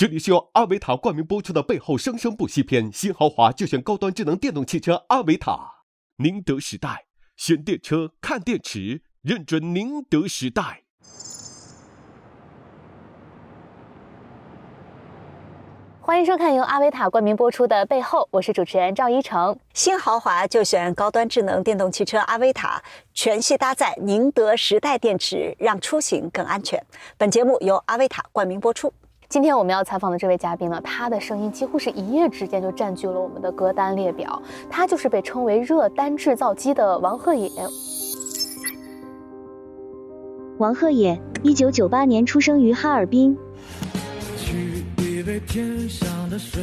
这里是由阿维塔冠名播出的背后生生不息篇，新豪华就选高端智能电动汽车阿维塔。宁德时代，选电车看电池，认准宁德时代。欢迎收看由阿维塔冠名播出的《背后》，我是主持人赵一成。新豪华就选高端智能电动汽车阿维塔，全系搭载宁德时代电池，让出行更安全。本节目由阿维塔冠名播出。今天我们要采访的这位嘉宾呢，他的声音几乎是一夜之间就占据了我们的歌单列表。他就是被称为热单制造机的王鹤野。王鹤野，1998年出生于哈尔滨。取一杯天上的水，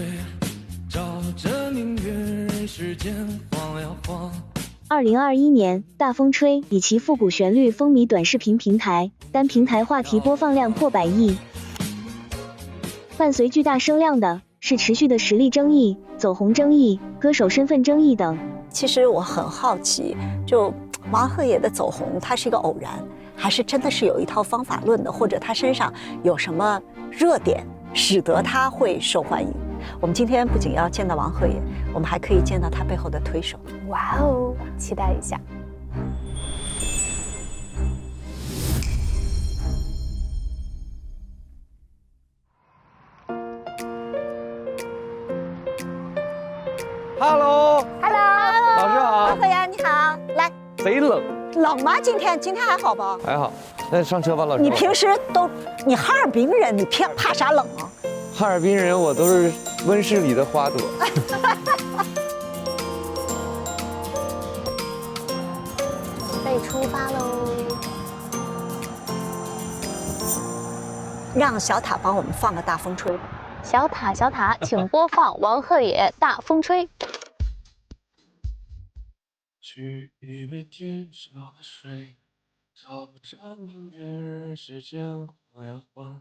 照着明月人世间晃呀晃。2021年，大风吹以其复古旋律风靡短视频平台，单平台话题播放量破100亿。伴随巨大声量的是持续的实力争议、走红争议、歌手身份争议等。其实我很好奇，就王鹤野的走红，它是一个偶然，还是真的是有一套方法论的，或者他身上有什么热点，使得他会受欢迎？我们今天不仅要见到王鹤野，我们还可以见到他背后的推手。哇哦，期待一下。Hello， Hello， 老师好。王鹤野你好，来。贼冷，冷吗？今天还好吧？还好。那上车吧，老师。你平时你哈尔滨人，你怕啥冷啊？哈尔滨人，我都是温室里的花朵。准备出发喽！让小塔帮我们放个大风吹。小塔，请播放王鹤野《大风吹》。取一杯天上的水，照着明月人世间晃呀晃。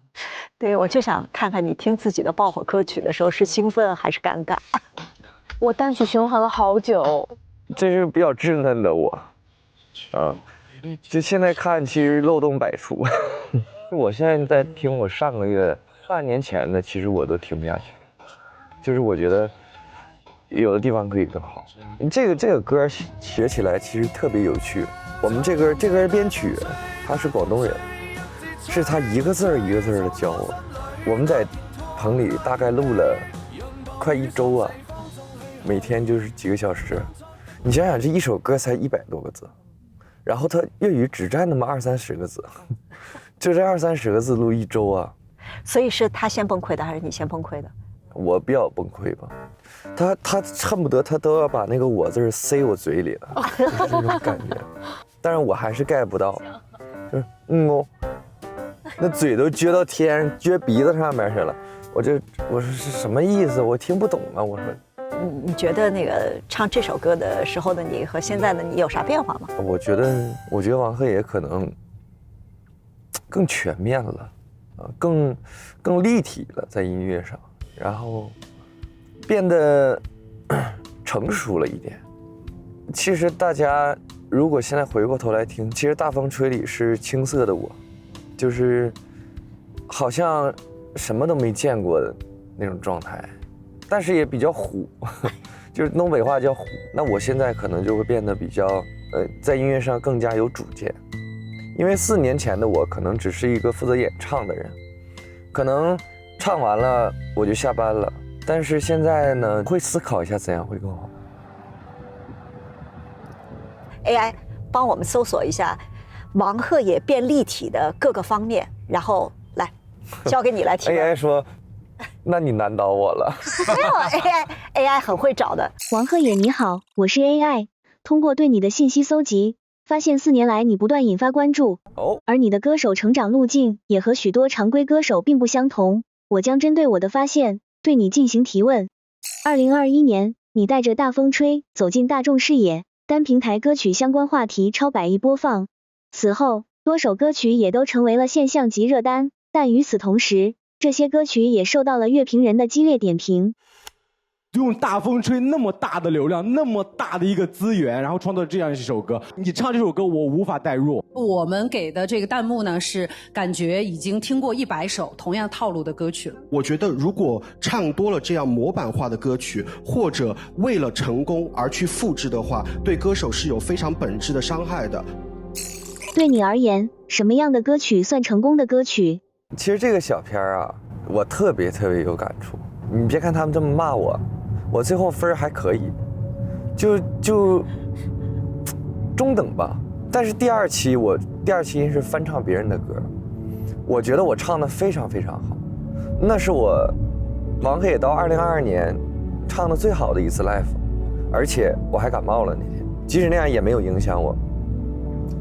对，我就想看看你听自己的爆火歌曲的时候是兴奋还是尴尬。我单曲循环了好久。这是比较稚嫩的我，就现在看其实漏洞百出。我现在在听我上个月、半年前的，其实我都听不下去。就是我觉得有的地方可以更好。这个歌学起来其实特别有趣。我们这歌编曲他是广东人，是他一个字一个字的教我。我们在棚里大概录了快1周啊，每天就是几个小时。你想想，这一首歌才100多个字，然后他粤语只占那么20-30个字，就这20-30个字录1周啊。所以是他先崩溃的，还是你先崩溃的？我比较崩溃吧。他恨不得他都要把那个我字塞我嘴里了，就是那种感觉。但是我还是 get 不到，就是那嘴都撅到天上，撅鼻子上面去了。我说是什么意思？我听不懂啊！我说，你觉得那个唱这首歌的时候的你和现在的你有啥变化吗？我觉得王鹤野可能更全面了，更立体了，在音乐上，然后变得成熟了一点。其实大家如果现在回过头来听，其实《大风吹》里是青涩的我，就是好像什么都没见过的那种状态，但是也比较虎，就是东北话叫虎。那我现在可能就会变得比较在音乐上更加有主见，因为4年前的我可能只是一个负责演唱的人，可能唱完了我就下班了。但是现在呢，会思考一下怎样会更好。AI 帮我们搜索一下王鹤野变立体的各个方面，然后来交给你来提问。AI 说：“那你难倒我了。”没有 AI 很会找的。王鹤野你好，我是 AI， 通过对你的信息搜集，发现4年来你不断引发关注，而你的歌手成长路径也和许多常规歌手并不相同。我将针对我的发现对你进行提问。2021年，你带着大风吹走进大众视野，单平台歌曲相关话题超100亿播放。此后，多首歌曲也都成为了现象级热单，但与此同时，这些歌曲也受到了乐评人的激烈点评。用大风吹那么大的流量，那么大的一个资源，然后创作这样一首歌。你唱这首歌，我无法代入。我们给的这个弹幕呢，是感觉已经听过100首同样套路的歌曲了。我觉得如果唱多了这样模板化的歌曲，或者为了成功而去复制的话，对歌手是有非常本质的伤害的。对你而言，什么样的歌曲算成功的歌曲？其实这个小片啊，我特别有感触。你别看他们这么骂我，我最后分还可以，就中等吧。但是第二期是翻唱别人的歌，我觉得我唱得非常好，那是我王黑野到2022年唱的最好的一次 live， 而且我还感冒了那天，即使那样也没有影响我，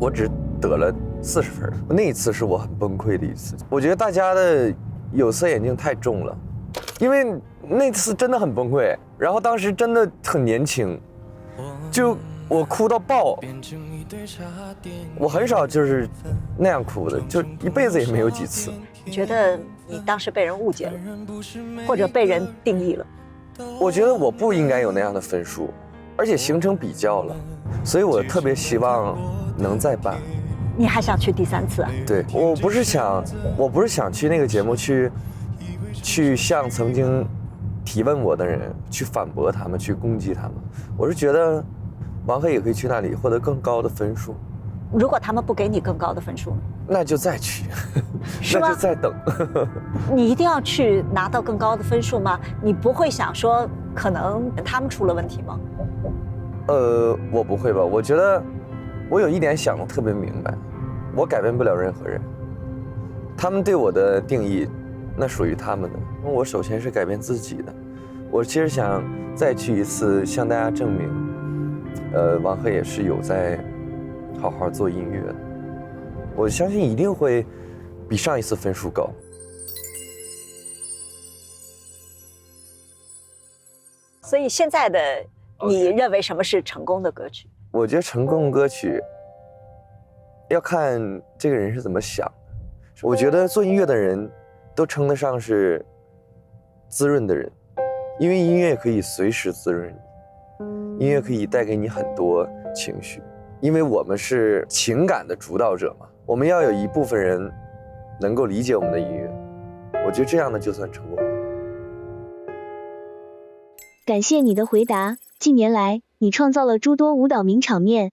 我只得了40分。那一次是我很崩溃的一次，我觉得大家的有色眼镜太重了，因为那次真的很崩溃，然后当时真的很年轻，就我哭到爆，我很少就是那样哭的，就一辈子也没有几次。你觉得你当时被人误解了，或者被人定义了？我觉得我不应该有那样的分数，而且形成比较了，所以我特别希望能再办。你还想去第3次啊？对，我不是想去那个节目去向曾经提问我的人去反驳他们，去攻击他们。我是觉得王黑也可以去那里获得更高的分数。如果他们不给你更高的分数呢？那就再去，是吗？那就再等。你一定要去拿到更高的分数吗？你不会想说可能他们出了问题吗？我不会吧？我觉得我有一点想得特别明白，我改变不了任何人，他们对我的定义那属于他们的，我首先是改变自己的。我其实想再去一次向大家证明，王黑也是有在好好做音乐的，我相信一定会比上一次分数高。所以现在的你认为什么是成功的歌曲？我觉得成功歌曲要看这个人是怎么想的。我觉得做音乐的人都称得上是滋润的人，因为音乐可以随时滋润你，音乐可以带给你很多情绪，因为我们是情感的主导者嘛，我们要有一部分人能够理解我们的音乐，我觉得这样的就算成功。感谢你的回答。近年来，你创造了诸多舞蹈名场面。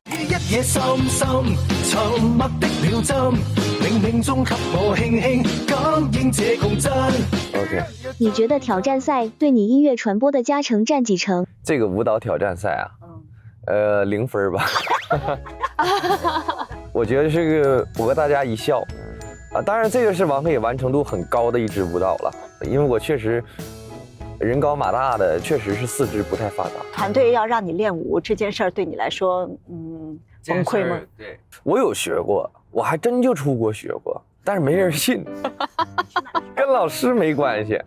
OK， 你觉得挑战赛对你音乐传播的加成占几成？这个舞蹈挑战赛啊，0分吧。我觉得这个博大家一笑啊，当然这个是王黑野完成度很高的一支舞蹈了，因为我确实人高马大的，确实是四肢不太发达。团队要让你练舞这件事儿对你来说，崩溃吗？对，我有学过，我还真就出国学过，但是没人信，跟老师没关系，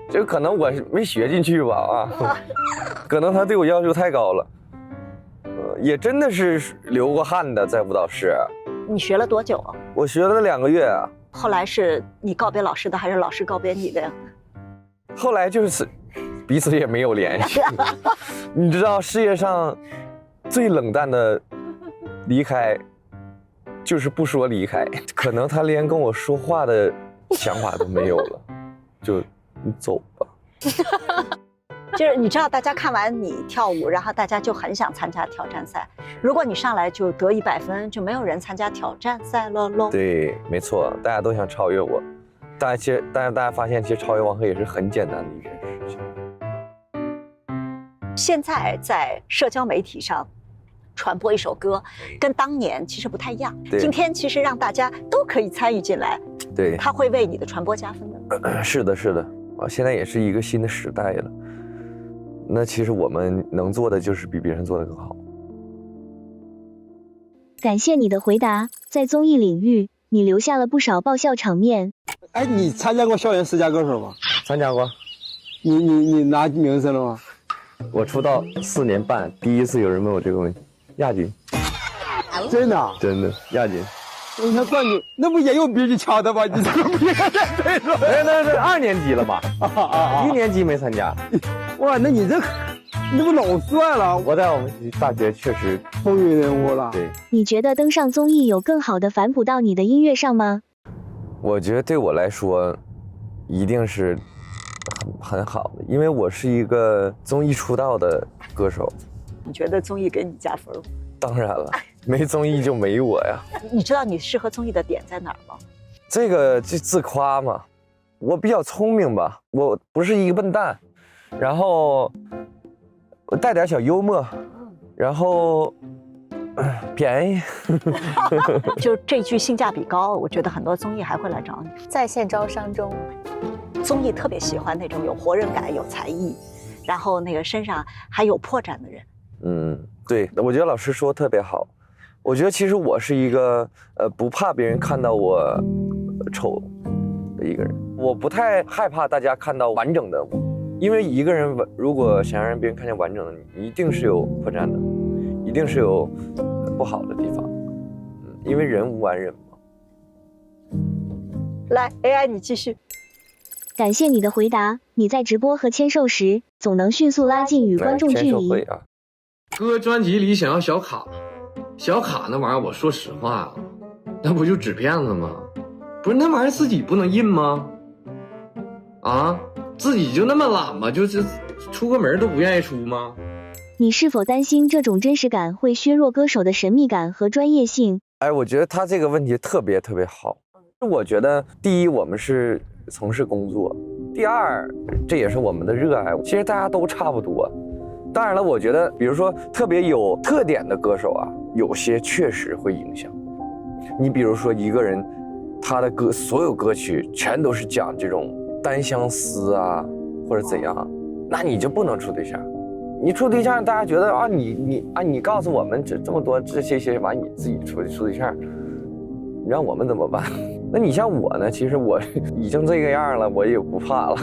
就可能我没学进去吧啊，可能他对我要求太高了，也真的是流过汗的，在舞蹈室。你学了多久啊？我学了2个月啊。后来是你告别老师的，还是老师告别你的呀？后来就是彼此也没有联系。你知道世界上最冷淡的离开就是不说离开，可能他连跟我说话的想法都没有了，就你走吧。就是你知道大家看完你跳舞，然后大家就很想参加挑战赛，如果你上来就得100分，就没有人参加挑战赛了喽。对，没错，大家都想超越我，但是大家发现其实超越王黑也是很简单的一件事情。现在在社交媒体上传播一首歌，跟当年其实不太一样。今天其实让大家都可以参与进来，对，它会为你的传播加分的。是的，是的，啊，现在也是一个新的时代了。那其实我们能做的就是比别人做得更好。感谢你的回答，在综艺领域，你留下了不少爆笑场面。哎，你参加过校园十佳歌手吗？参加过。你拿名声了吗？我出道4年半，第一次有人问我这个问题，亚军。真的？真的亚军。你看冠军，那不也有比你强的吗？你这个不应该这样说。那是2年级了吧？1年级没参加。哇，那你不老帅了？我在我们大学确实风云人物了。对，你觉得登上综艺有更好的反哺到你的音乐上吗？我觉得对我来说，一定是很好的，因为我是一个综艺出道的歌手。你觉得综艺给你加分吗？当然了，没综艺就没我呀。你知道你适合综艺的点在哪儿吗？这个就自夸嘛，我比较聪明吧，我不是一个笨蛋，然后我带点小幽默，然后便宜。就这句性价比高，我觉得很多综艺还会来找你。在线招商中，综艺特别喜欢那种有活人感、有才艺，然后那个身上还有破绽的人。对，我觉得老师说特别好。我觉得其实我是一个不怕别人看到我丑的一个人，我不太害怕大家看到完整的我，因为一个人如果想让别人看见完整的你，一定是有破绽的，一定是有不好的地方，因为人无完人嘛。来 ，AI 你继续。感谢你的回答，你在直播和签售时总能迅速拉近与观众距离。哥专辑里想要小卡，小卡那玩意儿，我说实话啊，那不就纸片子吗？不是那玩意儿自己不能印吗？啊，自己就那么懒吗？就是出个门都不愿意出吗？你是否担心这种真实感会削弱歌手的神秘感和专业性？哎，我觉得他这个问题特别好。我觉得第一，我们是从事工作；第二，这也是我们的热爱。其实大家都差不多。当然了，我觉得，比如说特别有特点的歌手啊，有些确实会影响。你比如说一个人，他的所有歌曲全都是讲这种单相思啊，或者怎样，那你就不能处对象。你处对象，大家觉得啊，你告诉我们这么多这些完，你自己处对象，你让我们怎么办？那你像我呢，其实我已经这个样了，我也不怕了。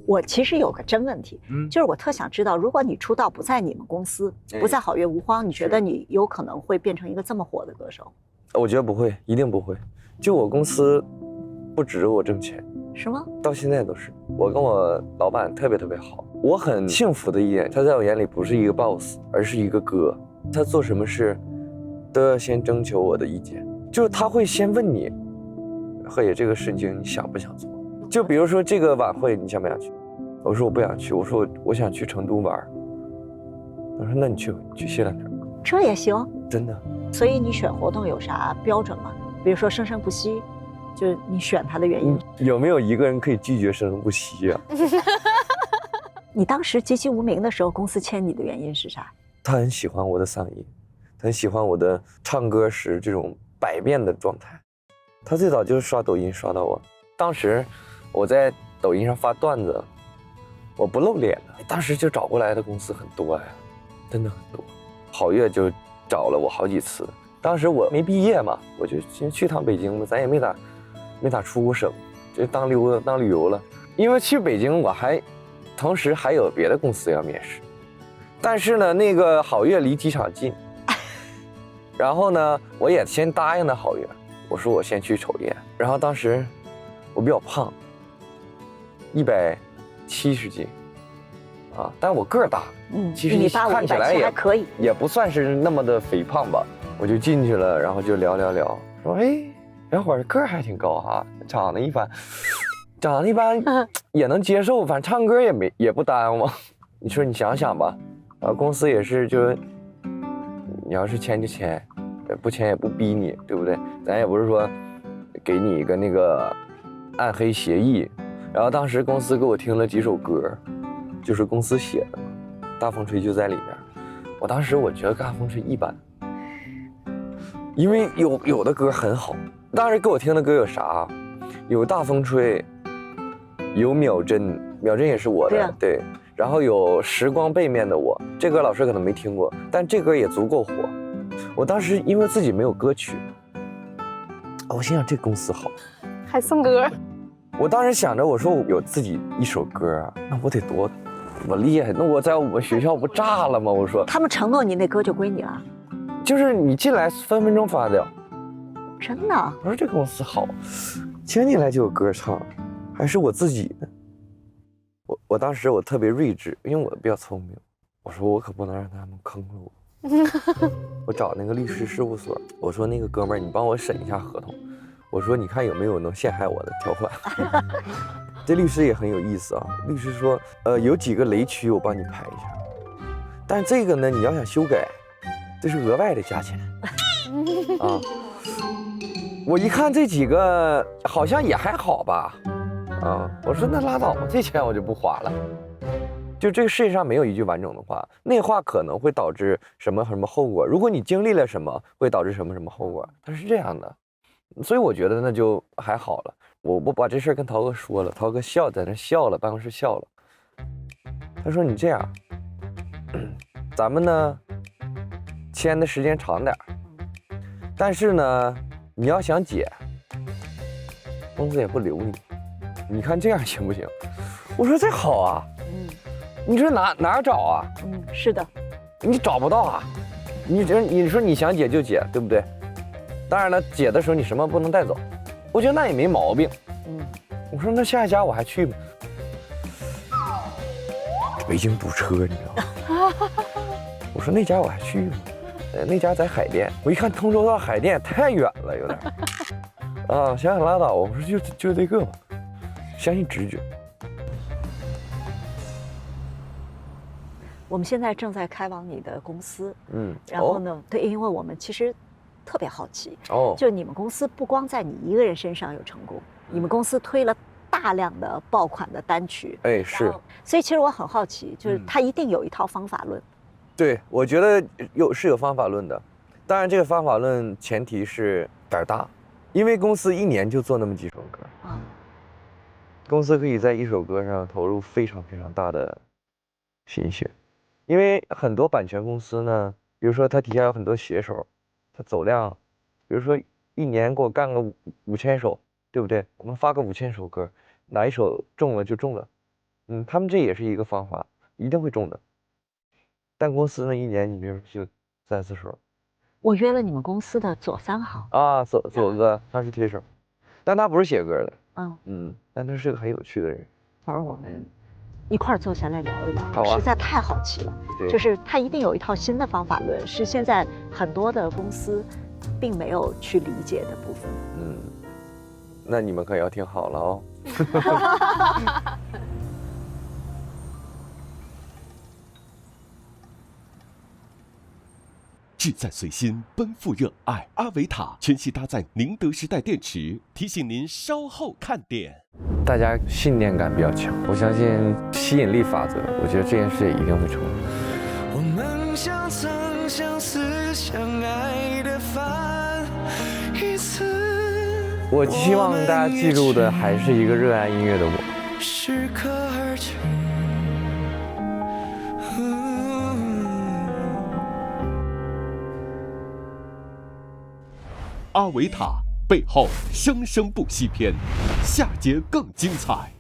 我其实有个真问题，就是我特想知道，如果你出道不在你们公司，不在好乐无荒，你觉得你有可能会变成一个这么火的歌手？我觉得不会，一定不会。就我公司不指着我挣钱，是吗？到现在都是。我跟我老板特别好，我很幸福的一点，他在我眼里不是一个 boss， 而是一个哥。他做什么事都要先征求我的意见，就是他会先问你，贺野这个事情你想不想做？就比如说这个晚会你想不想去？我说我不想去，我说我想去成都玩。他说那你去谢兰城，这也行，真的。所以你选活动有啥标准吗？比如说生生不息，就是你选他的原因。有没有一个人可以拒绝生生不息啊？你当时籍籍无名的时候，公司签你的原因是啥？他很喜欢我的嗓音，他很喜欢我的唱歌时这种百变的状态。他最早就是刷抖音刷到我，当时我在抖音上发段子，我不露脸的，当时就找过来的公司很多呀，真的很多。好乐就找了我好几次，当时我没毕业嘛，我就先去趟北京吧，咱也没咋出过省，就当溜达当旅游了。因为去北京我还同时还有别的公司要面试，但是呢那个好乐离机场近，然后呢我也先答应了好乐，我说我先去瞅一眼。然后当时我比较胖，170斤啊，但我个儿大，其实你看起来也可以，也不算是那么的肥胖吧。我就进去了，然后就聊，说哎，小伙儿个儿还挺高哈，长得一般也能接受，反正唱歌也不耽误。你说你想想吧，公司也是就，你要是签就签，不签也不逼你，对不对？咱也不是说给你一个那个暗黑协议。然后当时公司给我听了几首歌，就是公司写的，大风吹就在里面。我当时我觉得大风吹一般，因为有的歌很好。当时给我听的歌有啥？有大风吹，有秒针也是我的，对。然后有时光背面的我，这歌老师可能没听过，但这歌也足够火。我当时因为自己没有歌曲，我心想这公司好，还送歌。我当时想着，我说我有自己一首歌啊，那我得多厉害，那我在我们学校不炸了吗？我说他们承诺你那歌就归你了，就是你进来分分钟发掉。真的？我说这公司好，听进来就有歌唱，还是我自己的。我当时我特别睿智，因为我比较聪明，我说我可不能让他们坑了我。我找那个律师事务所，我说那个哥们儿，你帮我审一下合同，我说你看有没有能陷害我的条款。这律师也很有意思啊，律师说，有几个雷区我帮你排一下，但这个呢，你要想修改，这是额外的价钱啊。我一看这几个好像也还好吧，啊，我说那拉倒吧，这钱我就不花了。就这个世界上没有一句完整的话，那话可能会导致什么什么后果，如果你经历了什么，会导致什么什么后果，它是这样的。所以我觉得那就还好了。我把这事儿跟涛哥说了，涛哥在那笑了，办公室笑了。他说你这样，咱们呢签的时间长点，但是呢你要想解，公司也不留你，你看这样行不行？我说这好啊，你说哪儿找啊？是的，你找不到啊，你说你想解就解，对不对？当然了，解的时候你什么不能带走，我觉得那也没毛病。我说那下一家我还去吗？北京堵车，你知道吗？我说那家我还去吗？那家在海淀，我一看通州到海淀太远了，有点。啊，想想拉倒，我说就这个吧，相信直觉。我们现在正在开往你的公司，然后呢，对，因为我们其实特别好奇，就你们公司不光在你一个人身上有成功，你们公司推了大量的爆款的单曲，是，所以其实我很好奇，就是它一定有一套方法论。对，我觉得有方法论的，当然这个方法论前提是胆大，因为公司一年就做那么几首歌啊，公司可以在一首歌上投入非常非常大的心血。因为很多版权公司呢，比如说他底下有很多写手，他走量，比如说一年给我干个5000首，对不对？我们发个5000首歌，哪一首中了就中了，他们这也是一个方法，一定会中的。但公司呢，一年你比如就3-4首。我约了你们公司的左三好啊，左哥他是推手，但他不是写歌的，但他是个很有趣的人。反正我们一块儿坐下来聊一聊，好啊，实在太好奇了。就是他一定有一套新的方法论，是现在很多的公司并没有去理解的部分。那你们可要听好了哦。志在随心，奔赴热爱。阿维塔全系搭载宁德时代电池，提醒您稍后看点。大家信念感比较强，我相信吸引力法则，我觉得这件事也一定会成功。我们像曾相识相爱的饭一次。我希望大家记住的还是一个热爱音乐的我。适可而止。阿维塔背后生生不息篇，下节更精彩。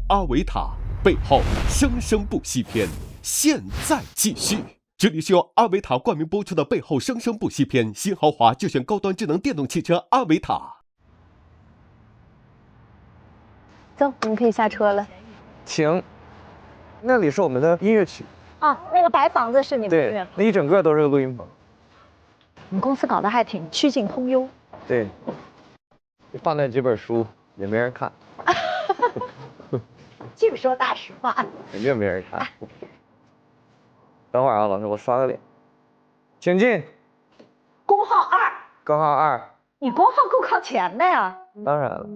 阿维塔背后生生不息篇，现在继续。这里是由阿维塔冠名播出的《背后生生不息篇》，新豪华就选高端智能电动汽车阿维塔。走，我们可以下车了。请，那里是我们的音乐区啊，那个白房子是你们的音乐房，那一整个都是个录音棚。你们公司搞得还挺曲径通幽。对，放那几本书也没人看。净说大实话。肯定没人看。等会儿啊，老师，我刷个脸。请进。工号2。工号2。你工号够靠前的呀。当然了。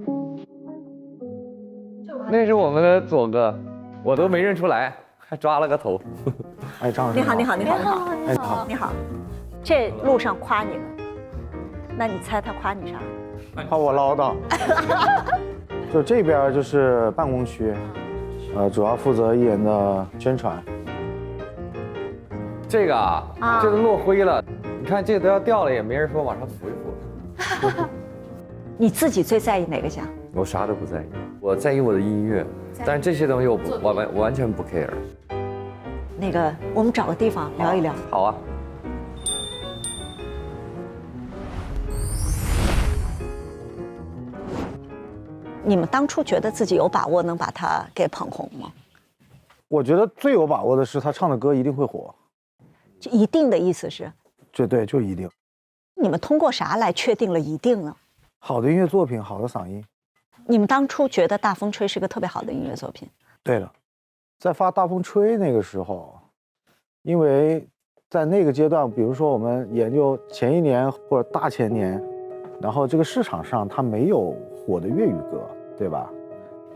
那是我们的左哥，我都没认出来，还抓了个头。哎，张老师。你好，你好，你好，你好，哎，你好，你好。这路上夸你了，那你猜他夸你啥？夸我唠叨。就这边就是办公区，主要负责艺人的宣传。这个啊，这都落灰了，你看这个都要掉了，也没人说往上扶一扶。你自己最在意哪个奖？我啥都不在意，我在意我的音乐，但这些东西我完全不 care。那个，我们找个地方聊一聊。好啊。你们当初觉得自己有把握能把他给捧红吗？我觉得最有把握的是他唱的歌一定会火。就一定的意思是？对，就一定。你们通过啥来确定了一定呢？好的音乐作品，好的嗓音。你们当初觉得《大风吹》是个特别好的音乐作品？对的，在发《大风吹》那个时候，因为在那个阶段，比如说我们研究前一年或者大前年，然后这个市场上它没有火的粤语歌，对吧？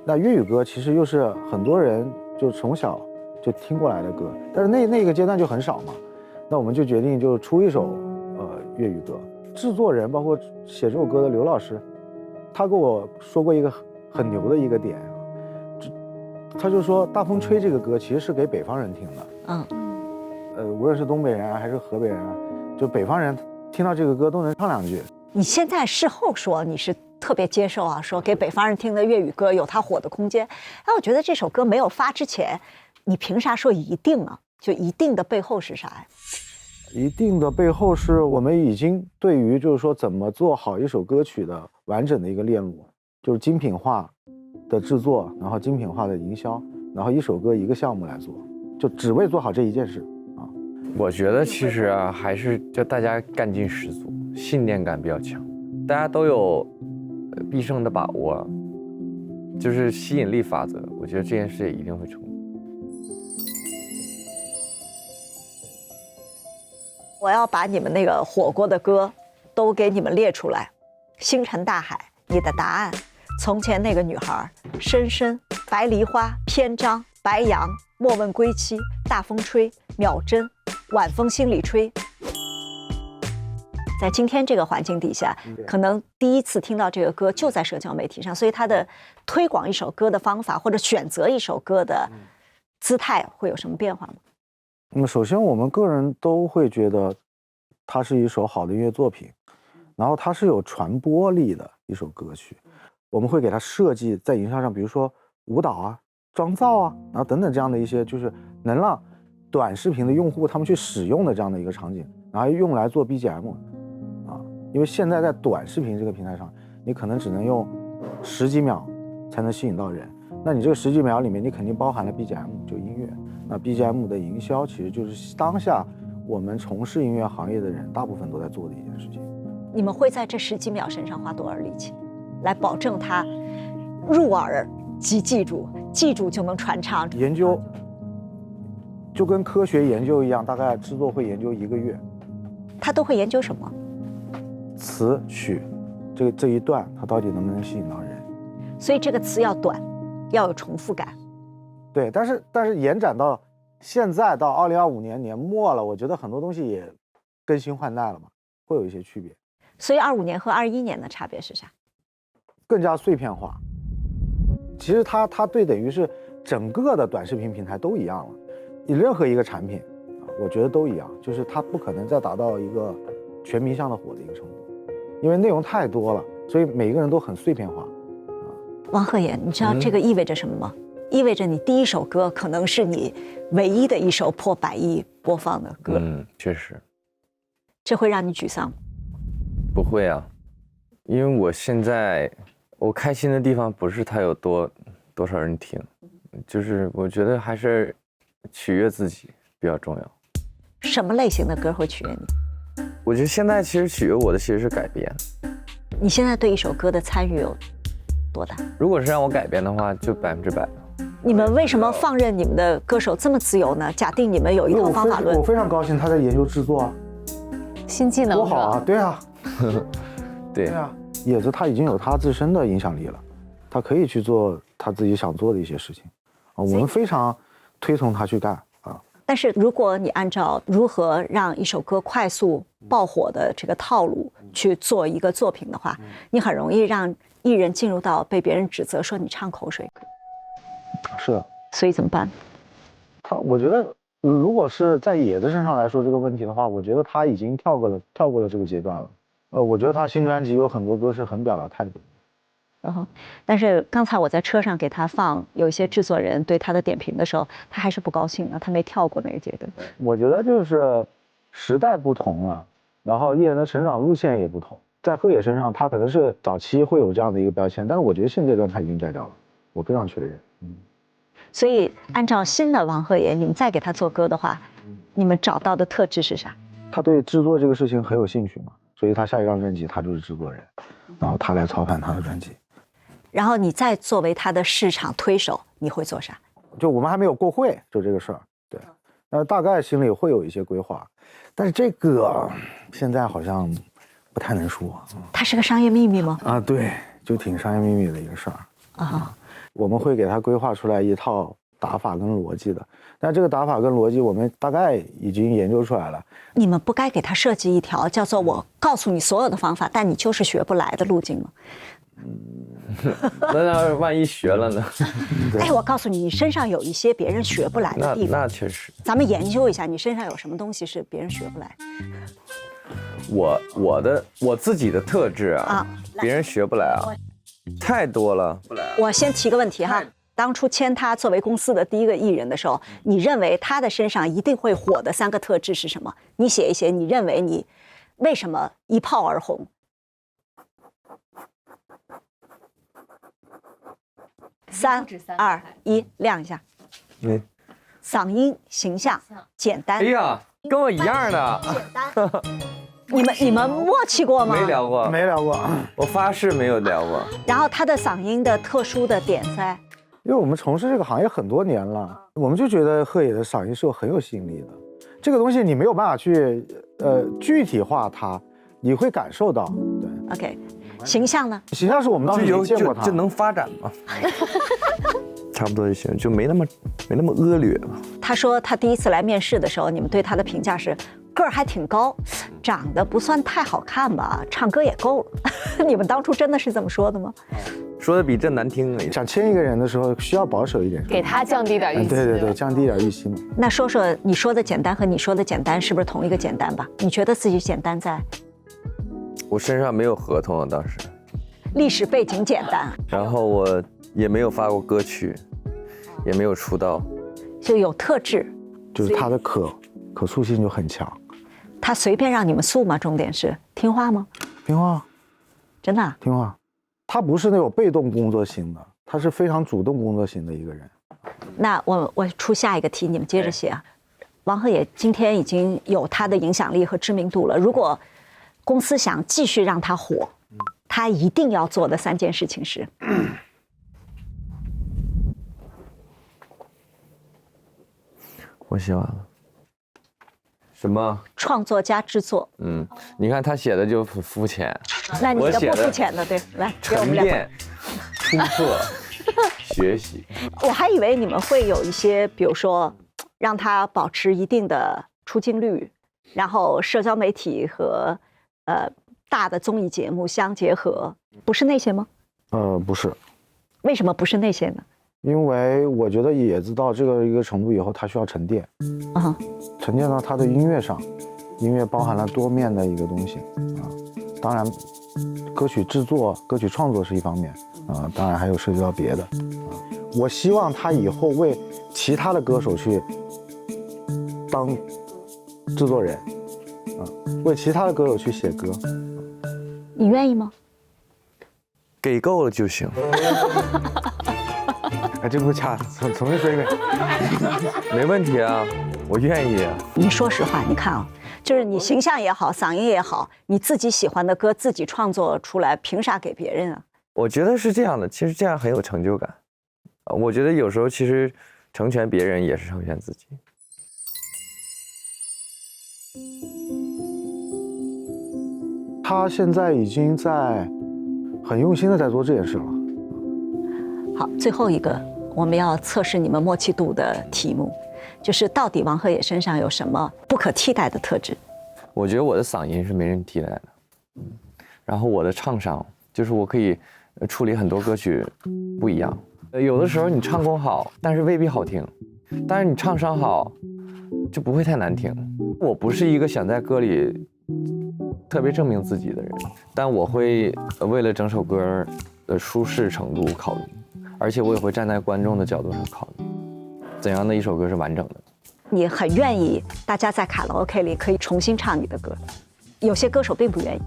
那粤语歌其实又是很多人就从小就听过来的歌，但是那个阶段就很少嘛。那我们就决定就出一首粤语歌。制作人包括写这首歌的刘老师，他跟我说过一个很牛的一个点，他就说《大风吹》这个歌其实是给北方人听的。无论是东北人还是河北人，就北方人听到这个歌都能唱两句。你现在事后说你是特别接受啊，说给北方人听的粤语歌有它火的空间。哎，我觉得这首歌没有发之前，你凭啥说一定啊？就一定的背后是啥呀？一定的背后是我们已经对于就是说怎么做好一首歌曲的完整的一个链路，就是精品化的制作，然后精品化的营销，然后一首歌一个项目来做，就只为做好这一件事啊。我觉得其实啊，还是就大家干劲十足，信念感比较强，大家都有必胜的把握，就是吸引力法则。我觉得这件事也一定会成功。我要把你们那个火过的歌都给你们列出来。星辰大海，你的答案。从前那个女孩，深深，白梨花，篇章，白杨，莫问归期，大风吹，秒针，晚风心里吹。在今天这个环境底下，可能第一次听到这个歌就在社交媒体上，所以它的推广一首歌的方法或者选择一首歌的姿态会有什么变化吗？那么首先我们个人都会觉得它是一首好的音乐作品，然后它是有传播力的一首歌曲，我们会给它设计在营销上，比如说舞蹈啊、妆造啊，然后等等这样的一些就是能让短视频的用户他们去使用的这样的一个场景，然后用来做 BGM 啊，因为现在在短视频这个平台上，你可能只能用10几秒才能吸引到人，那你这个10几秒里面你肯定包含了 BGM 就音乐。那 BGM 的营销其实就是当下我们从事音乐行业的人大部分都在做的一件事情。你们会在这10几秒身上花多少力气，来保证它入耳即记住，记住就能传唱？研究就跟科学研究一样，大概制作会研究1个月。他都会研究什么？词曲这一段它到底能不能吸引到人？所以这个词要短，要有重复感。对，但是延展到现在到2025年年末了，我觉得很多东西也更新换代了嘛，会有一些区别。所以25年和21年的差别是啥？更加碎片化。其实它对等于是整个的短视频平台都一样了，你任何一个产品，我觉得都一样，就是它不可能再达到一个全民向的火的一个程度，因为内容太多了，所以每个人都很碎片化。王鹤野，你知道这个意味着什么吗？意味着你第一首歌可能是你唯一的一首破100亿播放的歌。确实。这会让你沮丧吗？不会啊，因为我现在我开心的地方不是它有多少人听，就是我觉得还是取悦自己比较重要。什么类型的歌会取悦你？我觉得现在其实取悦我的其实是改编。你现在对一首歌的参与有多大？如果是让我改编的话，就100%。你们为什么放任你们的歌手这么自由呢？假定你们有一套方法论。我非常高兴他在研究制作啊，新技能多好啊！对啊，对啊，野子他已经有他自身的影响力了，他可以去做他自己想做的一些事情啊，我们非常推崇他去干啊。但是如果你按照如何让一首歌快速爆火的这个套路去做一个作品的话，你很容易让艺人进入到被别人指责说你唱口水歌。是的，所以怎么办？我觉得，如果是在野子身上来说这个问题的话，我觉得他已经跳过了这个阶段了。我觉得他新专辑有很多歌是很表达态度。然后，但是刚才我在车上给他放有一些制作人对他的点评的时候，他还是不高兴的，他没跳过那个阶段。我觉得就是时代不同了，然后艺人的成长路线也不同。在鹤野身上，他可能是早期会有这样的一个标签，但是我觉得现阶段他已经摘掉了，我非常确认。所以按照新的王鹤野，你们再给他做歌的话，你们找到的特质是啥？他对制作这个事情很有兴趣嘛，所以他下一张专辑他就是制作人，然后他来操盘他的专辑。然后你再作为他的市场推手，你会做啥？就我们还没有过会，就这个事儿，对，大概心里会有一些规划，但是这个现在好像不太能说。它是个商业秘密吗？啊，对，就挺商业秘密的一个事儿啊。我们会给他规划出来一套打法跟逻辑的，但这个打法跟逻辑我们大概已经研究出来了。你们不该给他设计一条叫做我告诉你所有的方法，但你就是学不来的路径吗？那要万一学了呢？哎，我告诉你，你身上有一些别人学不来的地方。那确实。咱们研究一下，你身上有什么东西是别人学不来？我自己的特质啊，别人学不来啊，太多了。我先提个问题哈，当初签他作为公司的第一个艺人的时候，你认为他的身上一定会火的3个特质是什么？你写一写，你认为你为什么一炮而红？3、2、1，亮一下。嗓音形象简单。哎呀，跟我一样的。简单。你们默契过吗？没聊过，没聊过。我发誓没有聊过。然后他的嗓音的特殊的点在，因为我们从事这个行业很多年了，我们就觉得鹤野的嗓音是很有吸引力的。这个东西你没有办法去具体化它，你会感受到。对 ，OK， 形象呢？形象是我们当时没见过他，就能发展吗？差不多就行，就没那么恶劣嘛。他说他第一次来面试的时候，你们对他的评价是个儿还挺高，长得不算太好看吧，唱歌也够了。你们当初真的是这么说的吗？说的比这难听了。想签一个人的时候需要保守一点，给他降低点预期。对，降低点预期嘛。那说说你说的简单和你说的简单是不是同一个简单吧？你觉得自己简单在？我身上没有合同啊，当时。历史背景简单。然后我也没有发过歌曲，也没有出道。就有特质，就是他的可塑性就很强。他随便让你们素吗？重点是听话吗？听话，真的听话。他不是那种被动工作型的，他是非常主动工作型的一个人。那我出下一个题，你们接着写啊。王鹤野今天已经有他的影响力和知名度了，如果公司想继续让他火，他一定要做的3件事情是。我写完了。什么？创作加制作。你看他写的就很肤浅。那你的不肤浅的，对，来给我们2个。突破，学习。我还以为你们会有一些，比如说，让他保持一定的出镜率，然后社交媒体和大的综艺节目相结合，不是那些吗？不是。为什么不是那些呢？因为我觉得野子到这个一个程度以后，他需要沉淀。沉淀到他的音乐上，音乐包含了多面的一个东西啊。当然，歌曲制作、歌曲创作是一方面啊，当然还有涉及到别的啊。我希望他以后为其他的歌手去当制作人啊，为其他的歌手去写歌。你愿意吗？给够了就行。哎，这不掐，重新说一遍。没问题啊，我愿意。你说实话，你看啊，就是你形象也好，嗓音也好，你自己喜欢的歌自己创作出来，凭啥给别人啊？我觉得是这样的，其实这样很有成就感。我觉得有时候其实成全别人也是成全自己。他现在已经在很用心的在做这件事了。好，最后一个我们要测试你们默契度的题目，就是到底王鹤野身上有什么不可替代的特质？我觉得我的嗓音是没人替代的，然后我的唱商就是我可以处理很多歌曲不一样。有的时候你唱功好，但是未必好听；但是你唱商好，就不会太难听。我不是一个想在歌里特别证明自己的人，但我会为了整首歌的舒适程度考虑。而且我也会站在观众的角度上考虑，怎样的一首歌是完整的。你很愿意大家在卡拉 OK 里可以重新唱你的歌，有些歌手并不愿意。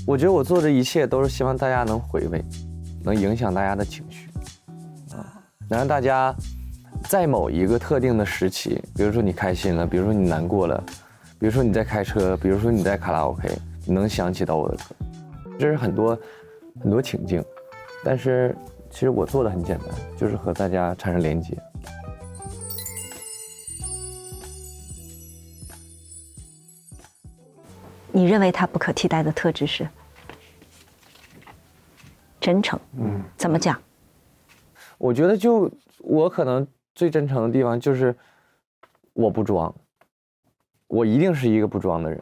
我觉得我做的一切都是希望大家能回味，能影响大家的情绪，能让大家在某一个特定的时期，比如说你开心了，比如说你难过了，比如说你在开车，比如说你在卡拉 OK， 你能想起到我的歌，这是很多情境。但是其实我做的很简单，就是和大家产生连接。你认为他不可替代的特质是真诚？怎么讲？我觉得就我可能最真诚的地方就是我不装，我一定是一个不装的人。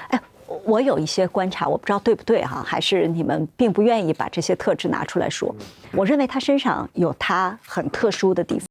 哎，我有一些观察，我不知道对不对哈，还是你们并不愿意把这些特质拿出来说。我认为他身上有他很特殊的地方。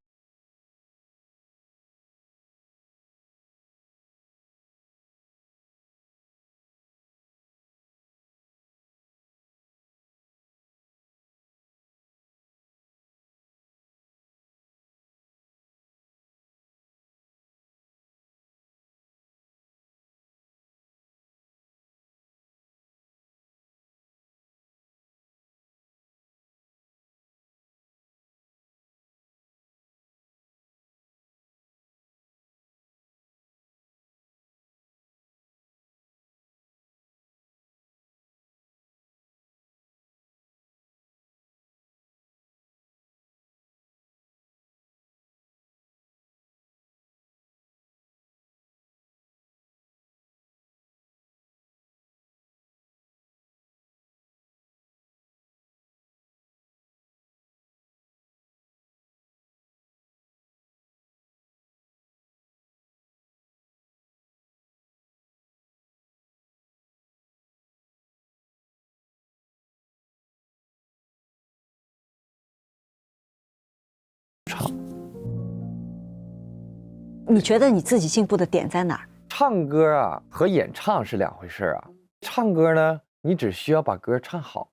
你觉得你自己进步的点在哪儿？唱歌啊和演唱是两回事啊。唱歌呢，你只需要把歌唱好，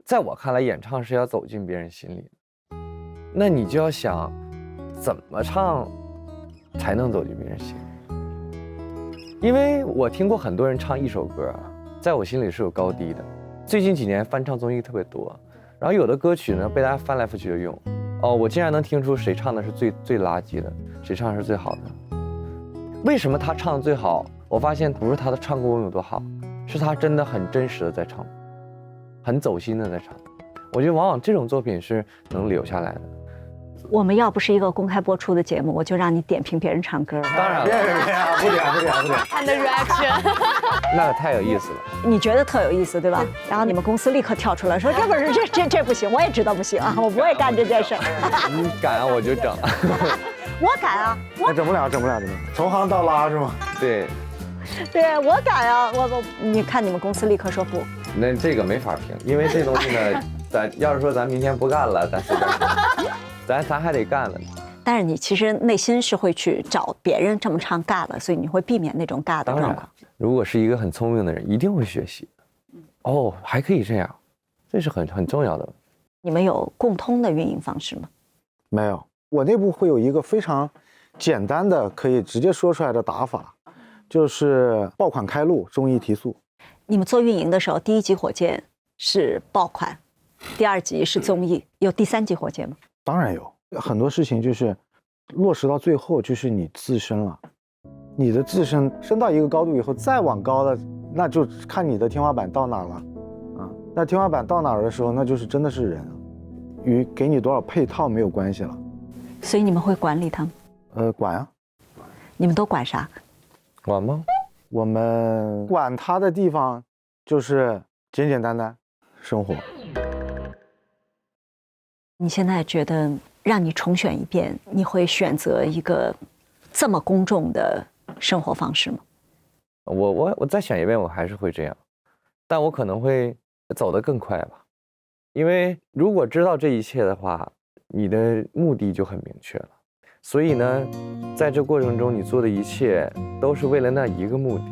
在我看来，演唱是要走进别人心里的。那你就要想，怎么唱才能走进别人心里？因为我听过很多人唱一首歌，在我心里是有高低的。最近几年翻唱综艺特别多，然后有的歌曲呢被大家翻来覆去的用。哦，我竟然能听出谁唱的是最垃圾的，谁唱的是最好的。为什么他唱的最好？我发现不是他的唱功有多好，是他真的很真实的在唱，很走心的在唱。我觉得往往这种作品是能留下来的。我们要不是一个公开播出的节目，我就让你点评别人唱歌。当然了，不点。看的 reaction， 那个太有意思了。你觉得特有意思，对吧？然后你们公司立刻跳出来说，这不是这不行，我也知道不行啊，我不会干这件事。你敢啊，我就整。我敢啊，我整不了，从行到拉是吗？对，我敢啊，你看你们公司立刻说不。那这个没法评，因为这东西呢，咱要是说咱明天不干了，咱随便，咱还得干了。但是你其实内心是会去找别人这么唱尬了，所以你会避免那种尬的状况。如果是一个很聪明的人，一定会学习。哦，还可以这样，这是很重要的。你们有共通的运营方式吗？没有，我内部会有一个非常简单的可以直接说出来的打法，就是爆款开路，综艺提速。你们做运营的时候，第一级火箭是爆款，第二级是综艺，有第三级火箭吗？当然有，很多事情就是落实到最后就是你自身了，你的自身升到一个高度以后，再往高的，那就看你的天花板到哪了啊。那天花板到哪儿的时候，那就是真的是人，与给你多少配套没有关系了。所以你们会管理他们？管啊。你们都管啥？管吗？我们管他的地方就是简简单单生活。你现在觉得让你重选一遍，你会选择一个这么公众的生活方式吗？我再选一遍，我还是会这样，但我可能会走得更快吧，因为如果知道这一切的话，你的目的就很明确了。所以呢，在这过程中，你做的一切都是为了那一个目的。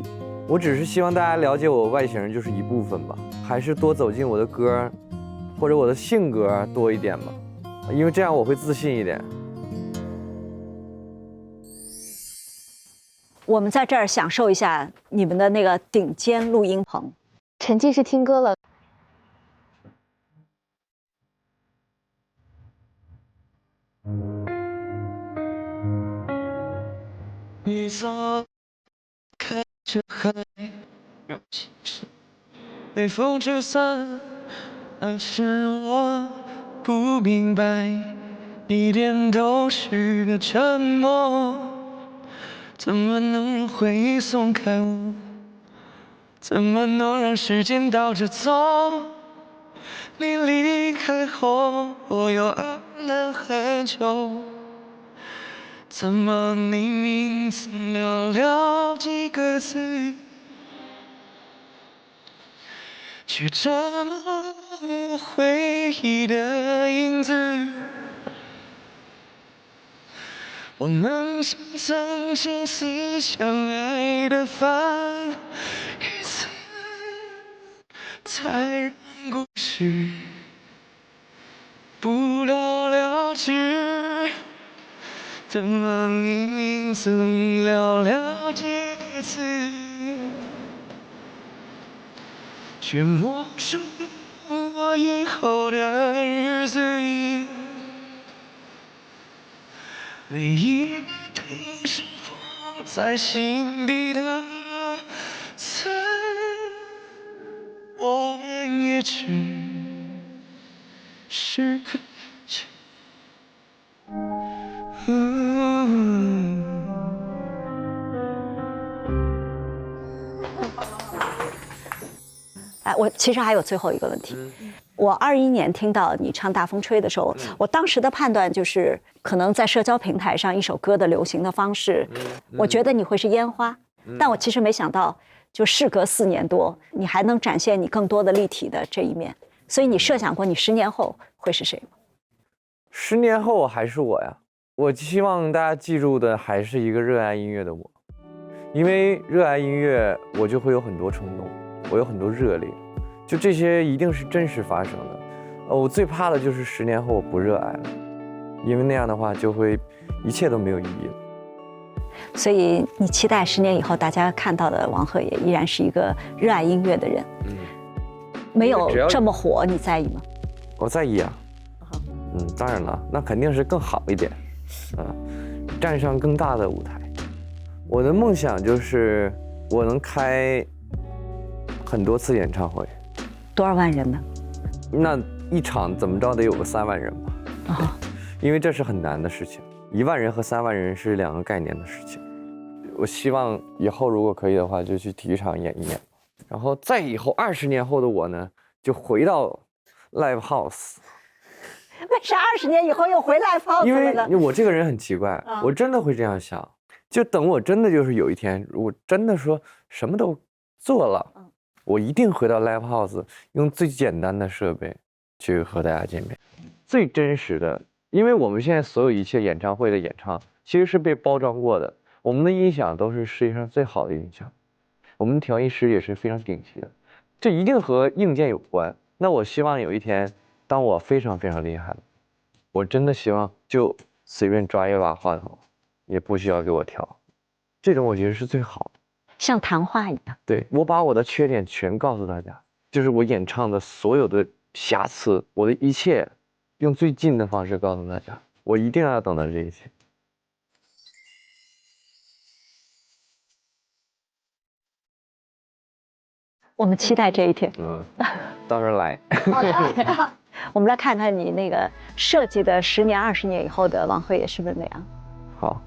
我只是希望大家了解我外形就是一部分吧，还是多走进我的歌，或者我的性格多一点吧，因为这样我会自信一点。我们在这儿享受一下你们的那个顶尖录音棚。沉浸式听歌了。一座看着海，让情绪被风吹散，但是我不明白，一点都是个沉默，怎么能让回忆松开我？怎么能让时间倒着走？你离开后，我又熬了很久。怎么你名字寥寥几个字，却这么有回忆的影子？我们是曾经死相爱的饭，一次才让故事不了了之。怎么明明曾寥寥几个字，却陌生我以后的日子里，唯一都是放在心底的刺，我们也只是个情。哎，我其实还有最后一个问题。我21年听到你唱《大风吹》的时候，我当时的判断就是，可能在社交平台上一首歌的流行的方式，我觉得你会是烟花，但我其实没想到，就事隔4年多，你还能展现你更多的立体的这一面。所以你设想过你10年后会是谁吗？10年后还是我呀。我希望大家记住的还是一个热爱音乐的我，因为热爱音乐，我就会有很多冲动，我有很多热烈，就这些一定是真实发生的。我最怕的就是10年后我不热爱了，因为那样的话就会一切都没有意义了。所以你期待10年以后大家看到的王鹤野依然是一个热爱音乐的人。没有这么火，你在意吗？我在意啊。当然了，那肯定是更好一点。站上更大的舞台。我的梦想就是我能开很多次演唱会。多少万人呢？那一场怎么着得有个3万人吧。因为这是很难的事情，1万人和3万人是2个概念的事情。我希望以后如果可以的话，就去体育场演一演，然后再以后20年后的我呢，就回到 live house。为啥20年以后又回来泡子了呢？因为我这个人很奇怪，我真的会这样想，就等我真的就是有一天，我真的说什么都做了，我一定回到 live house， 用最简单的设备去和大家见面，最真实的。因为我们现在所有一切演唱会的演唱，其实是被包装过的，我们的音响都是世界上最好的音响，我们的调音师也是非常顶级的，这一定和硬件有关。那我希望有一天，当我非常非常厉害了，我真的希望就随便抓一把话筒，也不需要给我调，这种我觉得是最好的，像谈话一样。对，我把我的缺点全告诉大家，就是我演唱的所有的瑕疵，我的一切，用最近的方式告诉大家，我一定要等到这一切。我们期待这一天。到时候来。我们来看看你那个设计的10年、20年以后的王鹤野是不是那样？好。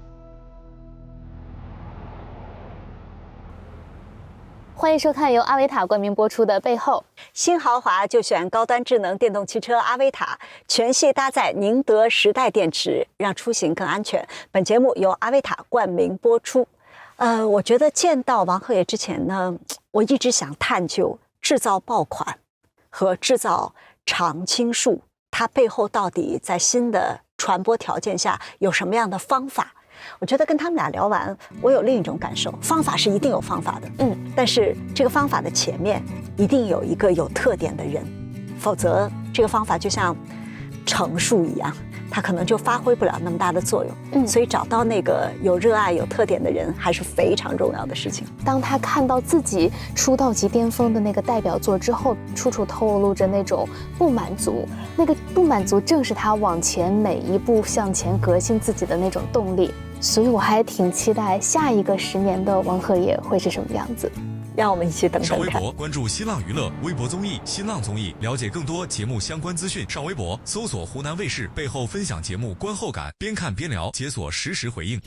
欢迎收看由阿维塔冠名播出的《背后》。新豪华就选高端智能电动汽车阿维塔，全系搭载宁德时代电池，让出行更安全。本节目由阿维塔冠名播出。我觉得见到王鹤野之前呢，我一直想探究制造爆款和制造常青树，它背后到底在新的传播条件下有什么样的方法？我觉得跟他们俩聊完，我有另一种感受，方法是一定有方法的，但是这个方法的前面一定有一个有特点的人，否则这个方法就像成树一样，他可能就发挥不了那么大的作用。所以找到那个有热爱、有特点的人，还是非常重要的事情。当他看到自己出道即巅峰的那个代表作之后，处处透露着那种不满足，那个不满足正是他往前每一步向前革新自己的那种动力。所以我还挺期待下一个10年的王鹤棣会是什么样子。让我们一起等等看。上微博关注新浪娱乐微博综艺新浪综艺，了解更多节目相关资讯。上微博搜索湖南卫视，背后分享节目观后感，边看边聊，解锁实时回应。